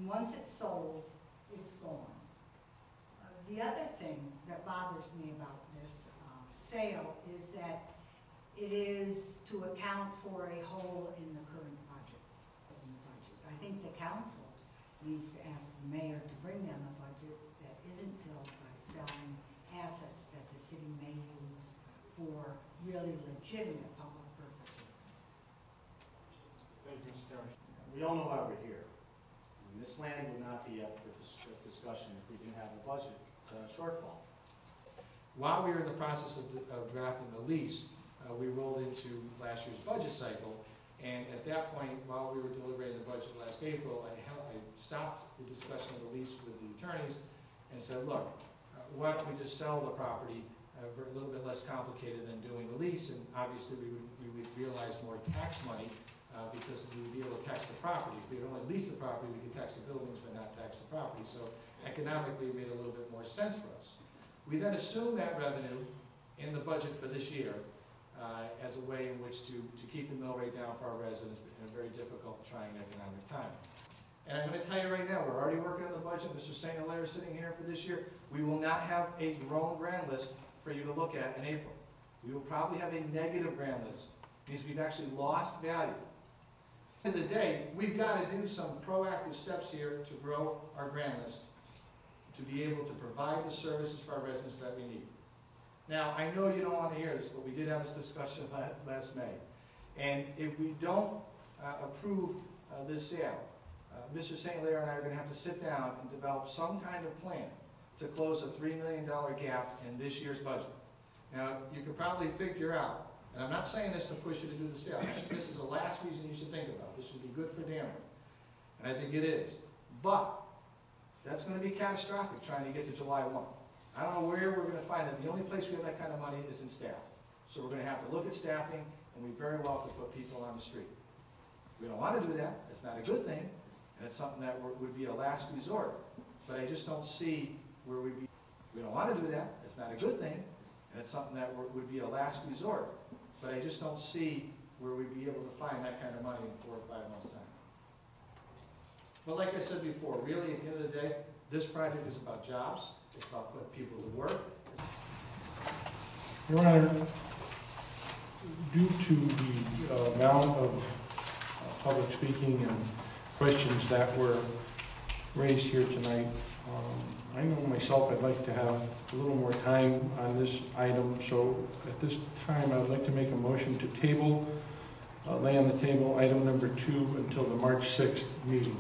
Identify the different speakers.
Speaker 1: And once it's sold, it's gone. The other thing that bothers me about this sale is that it is to account for a hole in the current budget. I think the council needs to ask the mayor to bring them a budget that isn't filled by selling assets that the city may use for really legitimate public purposes.
Speaker 2: Thank you, Mr. Chairman. We all know why we're here. And this land would not be up for discussion if we didn't have a budget shortfall. While we were in the process of drafting the lease, we rolled into last year's budget cycle, and at that point, while we were deliberating the budget last April, I stopped the discussion of the lease with the attorneys and said, look, why don't we just sell the property a little bit less complicated than doing the lease, and obviously we would realize more tax money because we would be able to tax the property. If we would only lease the property, we could tax the buildings but not tax the property. So economically, it made a little bit more sense for us. We then assumed that revenue in the budget for this year as a way in which to keep the mill rate down for our residents in a very difficult, trying economic time. And I'm going to tell you right now, we're already working on the budget. Mr. St. Hilaire is sitting here for this year. We will not have a grown grand list for you to look at in April. We will probably have a negative grand list. It means we've actually lost value. At the end of the day, we've got to do some proactive steps here to grow our grand list, to be able to provide the services for our residents that we need. Now, I know you don't want to hear this, but we did have this discussion last May. And if we don't approve this sale, Mr. St. Hilaire and I are going to have to sit down and develop some kind of plan to close a $3 million gap in this year's budget. Now, you can probably figure out, and I'm not saying this to push you to do the sale. This is the last reason you should think about. This would be good for Danbury. And I think it is. But that's going to be catastrophic trying to get to July 1. I don't know where we're going to find it. The only place we have that kind of money is in staff. So we're going to have to look at staffing, and we very well could put people on the street. We don't want to do that. It's not a good thing. And it's something that would be a last resort. But I just don't see where we'd be. We don't want to do that. It's not a good thing. And it's something that would be a last resort. But I just don't see where we'd be able to find that kind of money in 4 or 5 months' time. But like I said before, really at the end of the day, this project is about jobs. It's about putting people to work.
Speaker 3: Your Honor, due to the amount of public speaking and questions that were raised here tonight, I know myself I'd like to have a little more time on this item. So at this time, I would like to make a motion to table, lay on the table item number 2 until the March 6th meeting.